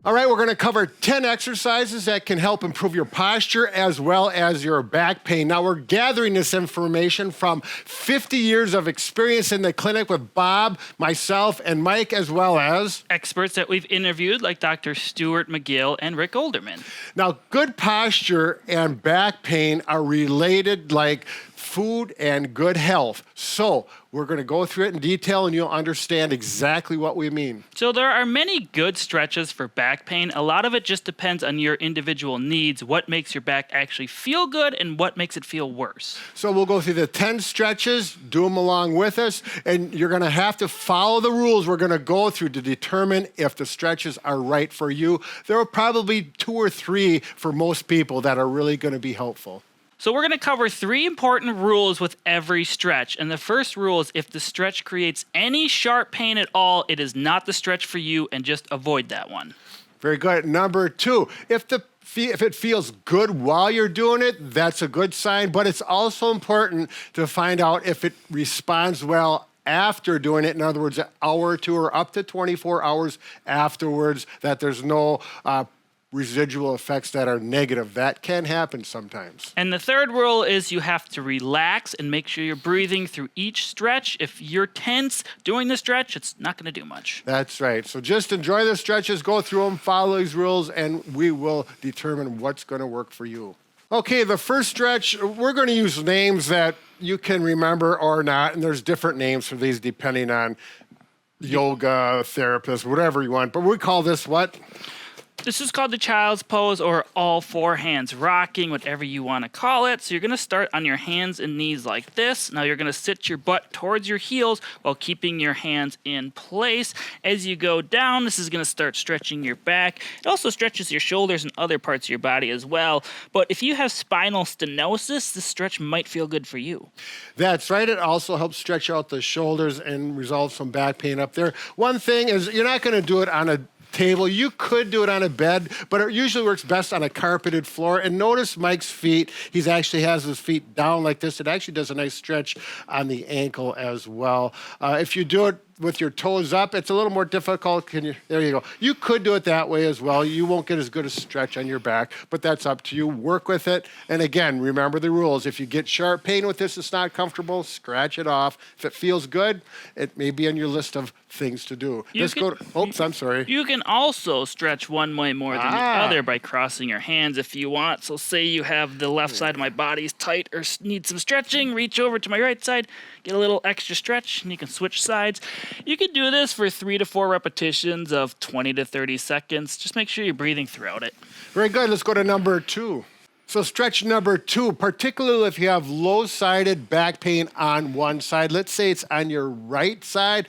All right, we're going to cover 10 exercises that can help improve your posture as well as your back pain. Now, we're gathering this information from 50 years of experience in the clinic with Bob, myself, and Mike, as well as experts that we've interviewed like Dr. Stuart McGill and Rick Olderman. Now, good posture and back pain are related like food and good health. So we're going to go through it in detail and you'll understand exactly what we mean. So there are many good stretches for back pain. A lot of it just depends on your individual needs, what makes your back actually feel good and what makes it feel worse. So we'll go through the 10 stretches, do them along with us, and you're going to have to follow the rules we're going to go through to determine if the stretches are right for you. There are probably 2 or 3 for most people that are really going to be helpful. So we're going to cover 3 important rules with every stretch. And the first rule is if the stretch creates any sharp pain at all, it is not the stretch for you, and just avoid that one. Very good. Number 2, if it feels good while you're doing it, that's a good sign. But it's also important to find out if it responds well after doing it. In other words, an hour or 2 or up to 24 hours afterwards, that there's no residual effects that are negative. That can happen sometimes. And the third rule is you have to relax and make sure you're breathing through each stretch. If you're tense doing the stretch, it's not going to do much. That's right. So just enjoy the stretches, go through them, follow these rules, and we will determine what's going to work for you. Okay, the first stretch, we're going to use names that you can remember or not, and there's different names for these depending on yoga, therapist, whatever you want. But we call this what? This is called the child's pose or all 4 hands rocking, whatever you want to call it. So you're going to start on your hands and knees like this. Now you're going to sit your butt towards your heels while keeping your hands in place. As you go down, this is going to start stretching your back. It also stretches your shoulders and other parts of your body as well. But if you have spinal stenosis, this stretch might feel good for you. That's right. It also helps stretch out the shoulders and resolve some back pain up there. One thing is you're not going to do it on a table. You could do it on a bed, but it usually works best on a carpeted floor. And notice Mike's feet. He actually has his feet down like this. It actually does a nice stretch on the ankle as well. If you do it with your toes up, it's a little more difficult. There you go. You could do it that way as well. You won't get as good a stretch on your back, but that's up to you. Work with it. And again, remember the rules. If you get sharp pain with this, it's not comfortable, scratch it off. If it feels good, it may be on your list of things to do. I'm sorry. You can also stretch one way more than the other by crossing your hands if you want. So say you have the left side of my body's tight or need some stretching, reach over to my right side, get a little extra stretch, and you can switch sides. You can do this for 3 to 4 repetitions of 20 to 30 seconds. Just make sure you're breathing throughout it. Very good. Let's go to number 2. So stretch number 2, particularly if you have low-sided back pain on one side. Let's say it's on your right side.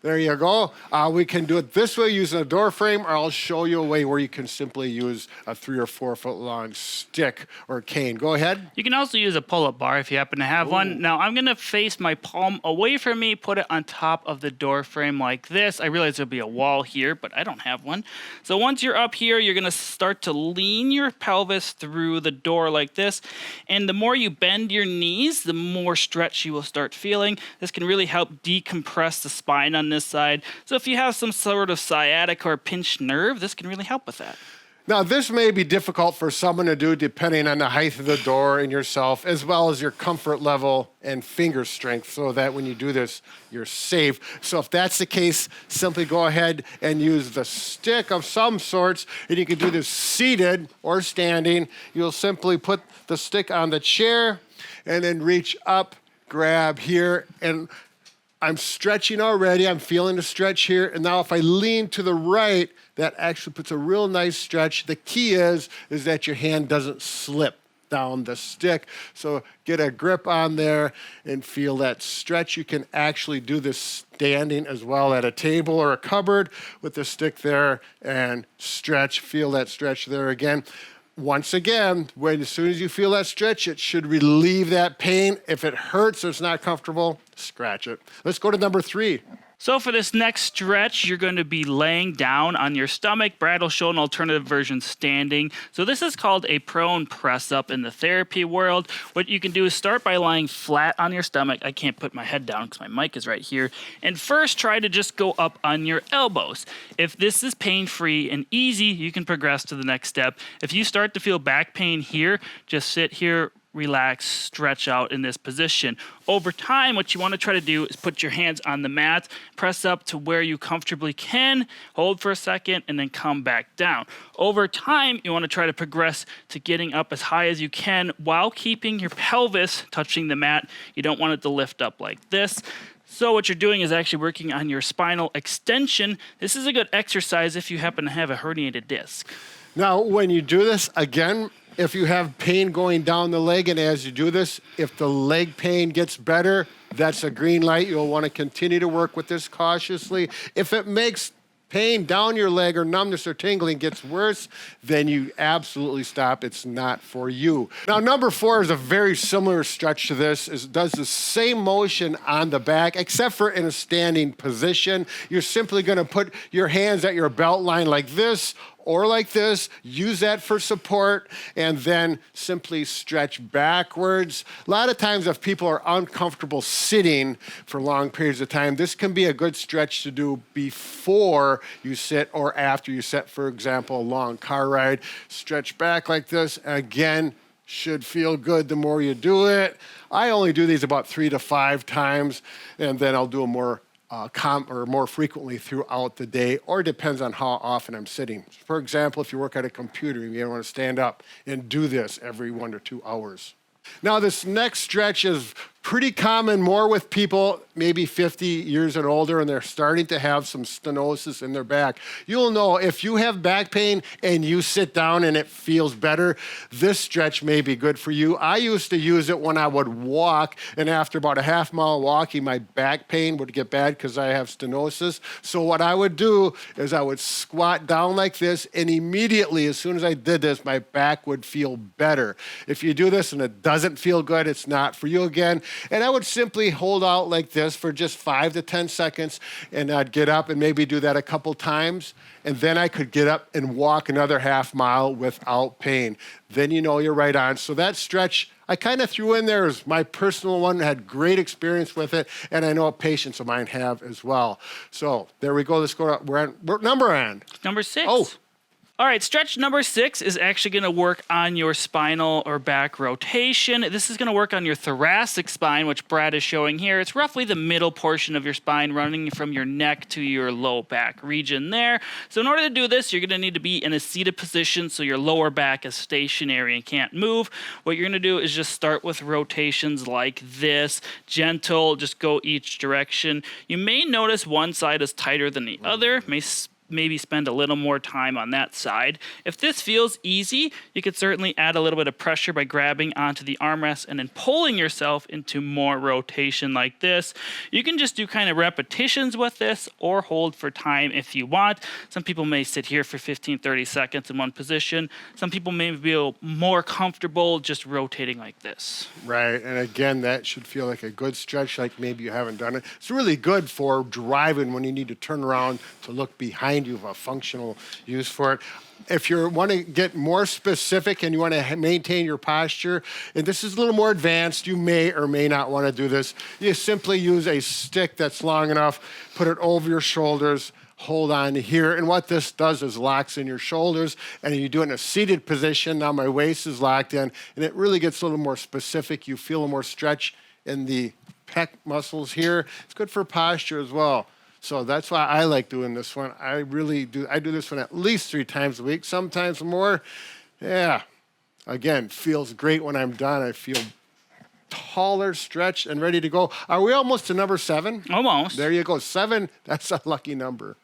There you go. We can do it this way using a door frame, or I'll show you a way where you can simply use a 3 or 4 foot long stick or cane. Go ahead. You can also use a pull-up bar if you happen to have one. Now, I'm going to face my palm away from me, put it on top of the door frame like this. I realize there'll be a wall here, but I don't have one. So once you're up here, you're going to start to lean your pelvis through the door like this. And the more you bend your knees, the more stretch you will start feeling. This can really help decompress the spine on this side. So if you have some sort of sciatic or pinched nerve, this can really help with that. Now, this may be difficult for someone to do depending on the height of the door and yourself, as well as your comfort level and finger strength, so that when you do this, you're safe. So if that's the case, simply go ahead and use the stick of some sorts, and you can do this seated or standing. You'll simply put the stick on the chair and then reach up, grab here, and I'm stretching already. I'm feeling the stretch here. And now if I lean to the right, that actually puts a real nice stretch. The key is that your hand doesn't slip down the stick. So get a grip on there and feel that stretch. You can actually do this standing as well at a table or a cupboard with the stick there and stretch. Feel that stretch there again. Once again, as soon as you feel that stretch, it should relieve that pain. If it hurts or it's not comfortable, scratch it. Let's go to number 3. So for this next stretch, you're going to be laying down on your stomach. Brad will show an alternative version standing. So this is called a prone press up in the therapy world. What you can do is start by lying flat on your stomach. I can't put my head down because my mic is right here. And first try to just go up on your elbows. If this is pain-free and easy, you can progress to the next step. If you start to feel back pain here, just sit here, relax, stretch out in this position. Over time, what you want to try to do is put your hands on the mat, press up to where you comfortably can, hold for a second, and then come back down. Over time, you want to try to progress to getting up as high as you can while keeping your pelvis touching the mat. You don't want it to lift up like this. So what you're doing is actually working on your spinal extension. This is a good exercise if you happen to have a herniated disc. Now, when you do this, again, if you have pain going down the leg, and as you do this, if the leg pain gets better, that's a green light. You'll want to continue to work with this cautiously. If it makes pain down your leg or numbness or tingling gets worse, then you absolutely stop. It's not for you. Now, number 4 is a very similar stretch to this. It does the same motion on the back, except for in a standing position. You're simply going to put your hands at your belt line like this, or like this, use that for support, and then simply stretch backwards. A lot of times if people are uncomfortable sitting for long periods of time, this can be a good stretch to do before you sit or after you sit, for example, a long car ride. Stretch back like this, again, should feel good the more you do it. I only do these about 3 to 5 times, and then I'll do them more frequently throughout the day, or it depends on how often I'm sitting. For example, if you work at a computer, you may want to stand up and do this every 1 to 2 hours. Now, this next stretch is pretty common more with people maybe 50 years and older, and they're starting to have some stenosis in their back. You'll know if you have back pain and you sit down and it feels better, this stretch may be good for you. I used to use it when I would walk, and after about a half mile walking, my back pain would get bad because I have stenosis. So what I would do is I would squat down like this, and immediately, as soon as I did this, my back would feel better. If you do this and it doesn't feel good, it's not for you again. And I would simply hold out like this for just 5 to 10 seconds, and I'd get up and maybe do that a couple times, and then I could get up and walk another half mile without pain. Then you know you're right on. So that stretch, I kind of threw in there as my personal one, had great experience with it, and I know patients of mine have as well. So there we go. Let's go. What number on? Number 6. Oh. All right, stretch number 6 is actually going to work on your spinal or back rotation. This is going to work on your thoracic spine, which Brad is showing here. It's roughly the middle portion of your spine running from your neck to your low back region there. So in order to do this, you're going to need to be in a seated position so your lower back is stationary and can't move. What you're going to do is just start with rotations like this, gentle, just go each direction. You may notice one side is tighter than the other, maybe spend a little more time on that side. If this feels easy, you could certainly add a little bit of pressure by grabbing onto the armrest and then pulling yourself into more rotation like this. You can just do kind of repetitions with this or hold for time if you want. Some people may sit here for 15, 30 seconds in one position. Some people may feel more comfortable just rotating like this. Right, and again, that should feel like a good stretch, like maybe you haven't done it. It's really good for driving when you need to turn around to look behind you, have a functional use for it. If you want to get more specific and you want to maintain your posture, and this is a little more advanced, you may or may not want to do this. You simply use a stick that's long enough, put it over your shoulders, hold on here. And what this does is locks in your shoulders, and you do it in a seated position. Now my waist is locked in, and it really gets a little more specific. You feel a more stretch in the pec muscles here. It's good for posture as well. So that's why I like doing this one. I really do. I do this one at least 3 times a week, sometimes more. Yeah. Again, feels great when I'm done. I feel taller, stretched, and ready to go. Are we almost to number 7? Almost. There you go. 7, that's a lucky number.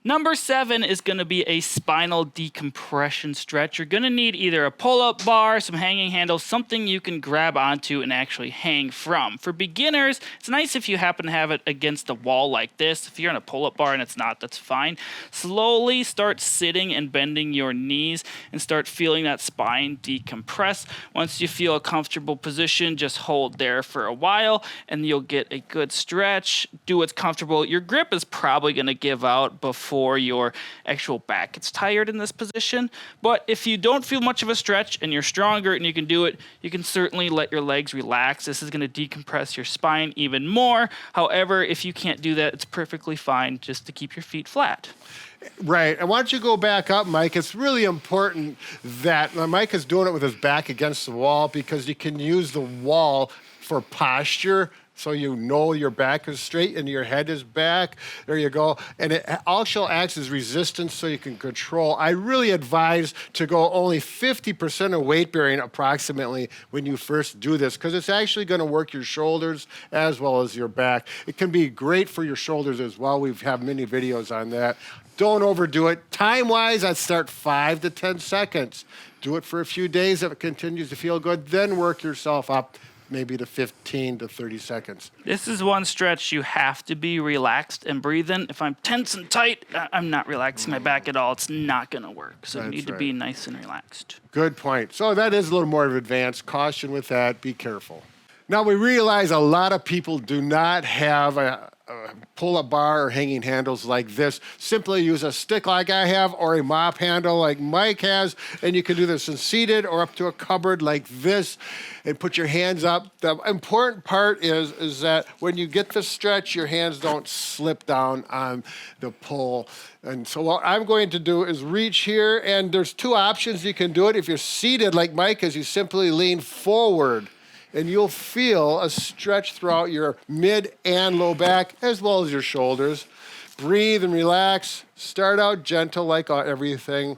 Number 7 is going to be a spinal decompression stretch. You're going to need either a pull-up bar, some hanging handles, something you can grab onto and actually hang from. For beginners, it's nice if you happen to have it against the wall like this. If you're on a pull-up bar and it's not, that's fine. Slowly start sitting and bending your knees and start feeling that spine decompress. Once you feel a comfortable position, just hold there for a while and you'll get a good stretch. Do what's comfortable. Your grip is probably going to give out before your actual back gets tired in this position. But if you don't feel much of a stretch and you're stronger and you can do it, you can certainly let your legs relax. This is going to decompress your spine even more. However, if you can't do that, it's perfectly fine just to keep your feet flat. Right. And why don't you go back up, Mike? It's really important that Mike is doing it with his back against the wall because you can use the wall for posture. So you know your back is straight and your head is back. There you go. And it also acts as resistance so you can control. I really advise to go only 50% of weight bearing approximately when you first do this because it's actually going to work your shoulders as well as your back. It can be great for your shoulders as well. We have many videos on that. Don't overdo it. Time-wise, I'd start 5 to 10 seconds. Do it for a few days. If it continues to feel good, then work yourself up maybe to 15 to 30 seconds. This is one stretch you have to be relaxed and breathe in. If I'm tense and tight, I'm not relaxing my back at all. It's not going to work. So you need to be nice and relaxed. Good point. So that is a little more of advanced. Caution with that. Be careful. Now, we realize a lot of people do not have a pull-up bar or hanging handles like this. Simply use a stick like I have or a mop handle like Mike has, and you can do this in seated or up to a cupboard like this and put your hands up. The important part is that when you get the stretch, your hands don't slip down on the pull. And so what I'm going to do is reach here, and there's 2 options you can do it. If you're seated like Mike is, you simply lean forward and you'll feel a stretch throughout your mid and low back as well as your shoulders. Breathe and relax. Start out gentle like everything.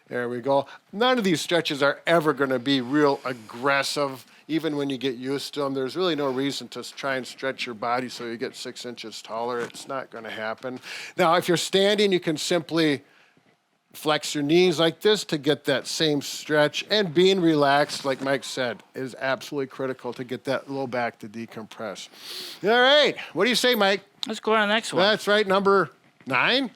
There we go. None of these stretches are ever going to be real aggressive. Even when you get used to them, there's really no reason to try and stretch your body so you get 6 inches taller. It's not going to happen. Now, if you're standing, you can simply flex your knees like this to get that same stretch, and being relaxed, like Mike said, is absolutely critical to get that low back to decompress. All right, what do you say, Mike? Let's go on to the next one. That's right, number 9.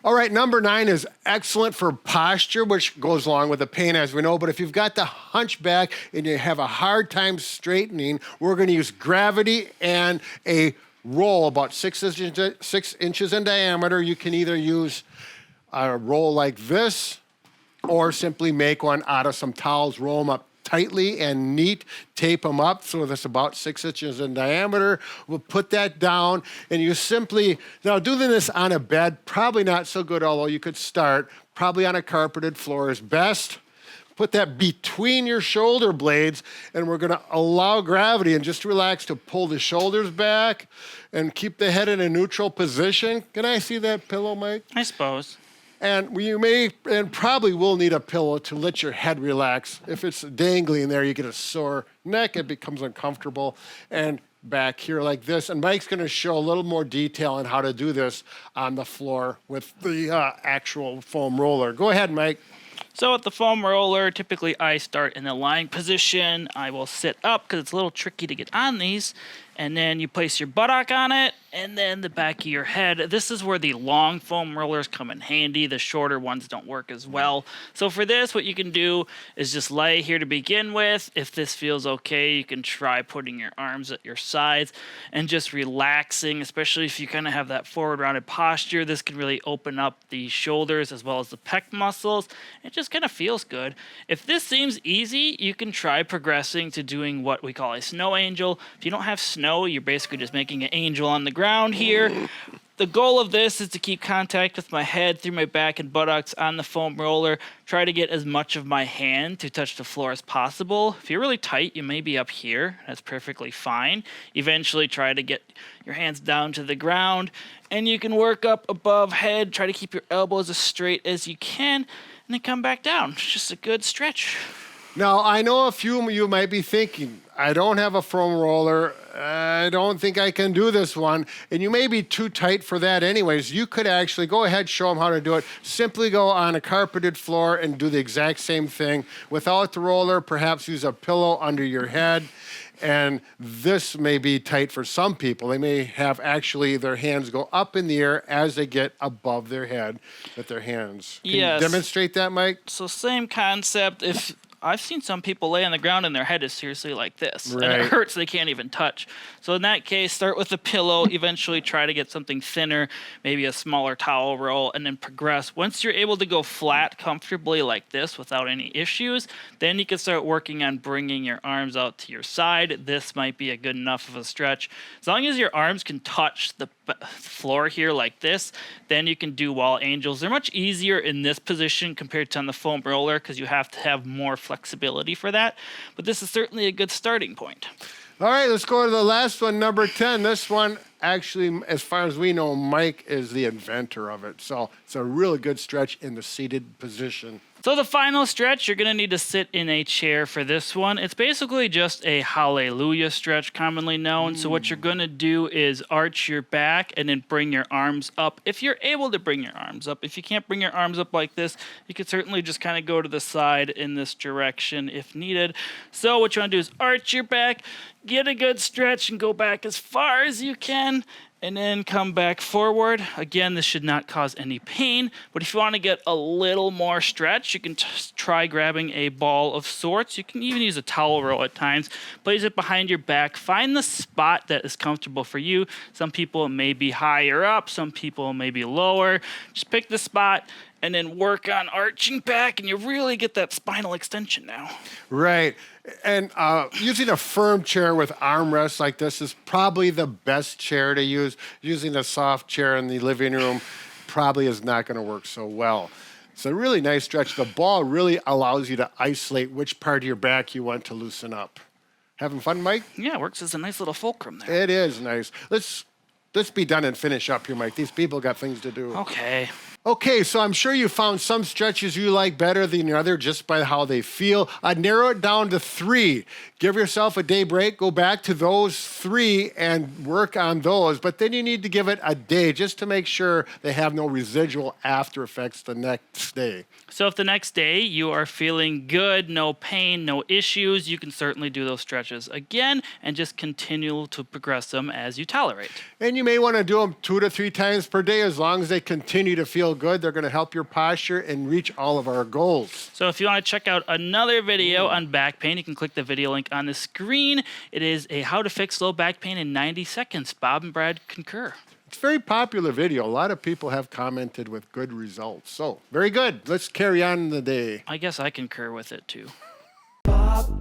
All right, number 9 is excellent for posture, which goes along with the pain, as we know. But if you've got the hunchback and you have a hard time straightening, we're going to use gravity and a roll about 6 inches in diameter. You can either use a roll like this, or simply make one out of some towels, roll them up tightly and neat, tape them up so that's about 6 inches in diameter. We'll put that down, and you simply, now doing this on a bed, probably not so good, although you could start, probably on a carpeted floor is best. Put that between your shoulder blades, and we're going to allow gravity and just relax to pull the shoulders back and keep the head in a neutral position. Can I see that pillow, Mike? I suppose. And you may and probably will need a pillow to let your head relax. If it's dangling there, you get a sore neck, it becomes uncomfortable. And back here like this. And Mike's going to show a little more detail on how to do this on the floor with the actual foam roller. Go ahead, Mike. So with the foam roller, typically I start in the lying position. I will sit up because it's a little tricky to get on these. And then you place your buttock on it, and then the back of your head. This is where the long foam rollers come in handy. The shorter ones don't work as well. So for this, what you can do is just lay here to begin with. If this feels okay, you can try putting your arms at your sides and just relaxing, especially if you kind of have that forward rounded posture. This can really open up the shoulders as well as the pec muscles. It just kind of feels good. If this seems easy, you can try progressing to doing what we call a snow angel. If you don't have snow, you're basically just making an angel on the ground here. The goal of this is to keep contact with my head through my back and buttocks on the foam roller. Try to get as much of my hand to touch the floor as possible. If you're really tight, you may be up here. That's perfectly fine. Eventually try to get your hands down to the ground, and you can work up above head. Try to keep your elbows as straight as you can, and then come back down. It's just a good stretch. Now, I know a few of you might be thinking, I don't have a foam roller. I don't think I can do this one. And you may be too tight for that anyways. You could actually go ahead, show them how to do it. Simply go on a carpeted floor and do the exact same thing. Without the roller, perhaps use a pillow under your head. And this may be tight for some people. They may have actually their hands go up in the air as they get above their head with their hands. Can you demonstrate that, Mike? So same concept. If I've seen some people lay on the ground and their head is seriously like this. Right. And it hurts, they can't even touch. So in that case, start with a pillow, eventually try to get something thinner, maybe a smaller towel roll, and then progress. Once you're able to go flat comfortably like this without any issues, then you can start working on bringing your arms out to your side. This might be a good enough of a stretch. As long as your arms can touch the floor here like this, then you can do wall angels. They're much easier in this position compared to on the foam roller because you have to have more flexibility for that. But this is certainly a good starting point. All right, let's go to the last one, number 10. This one, actually, as far as we know, Mike is the inventor of it. So it's a really good stretch in the seated position. So the final stretch, you're going to need to sit in a chair for this one. It's basically just a hallelujah stretch, commonly known. So what you're going to do is arch your back and then bring your arms up. If you're able to bring your arms up, if you can't bring your arms up like this, you could certainly just kind of go to the side in this direction if needed. So what you want to do is arch your back, get a good stretch, and go back as far as you can. And then come back forward. Again, this should not cause any pain, but if you want to get a little more stretch, you can try grabbing a ball of sorts. You can even use a towel roll at times. Place it behind your back. Find the spot that is comfortable for you. Some people may be higher up, some people may be lower. Just pick the spot and then work on arching back, and you really get that spinal extension now. Right. And using a firm chair with armrests like this is probably the best chair to use. Using a soft chair in the living room probably is not going to work so well. It's a really nice stretch. The ball really allows you to isolate which part of your back you want to loosen up. Having fun, Mike? Yeah, it works as a nice little fulcrum there. It is nice. Let's be done and finish up here, Mike. These people got things to do. Okay. Okay, so I'm sure you found some stretches you like better than the other just by how they feel. I'd narrow it down to 3. Give yourself a day break, go back to those 3 and work on those. But then you need to give it a day just to make sure they have no residual after effects the next day. So if the next day you are feeling good, no pain, no issues, you can certainly do those stretches again and just continue to progress them as you tolerate. And you may want to do them 2 to 3 times per day. As long as they continue to feel good, they're going to help your posture and reach all of our goals. So if you want to check out another video on back pain, you can click the video link on the screen. It is a how to fix low back pain in 90 seconds. Bob and Brad concur. It's a very popular video. A lot of people have commented with good results. So very good. Let's carry on the day. I guess I concur with it too. Bob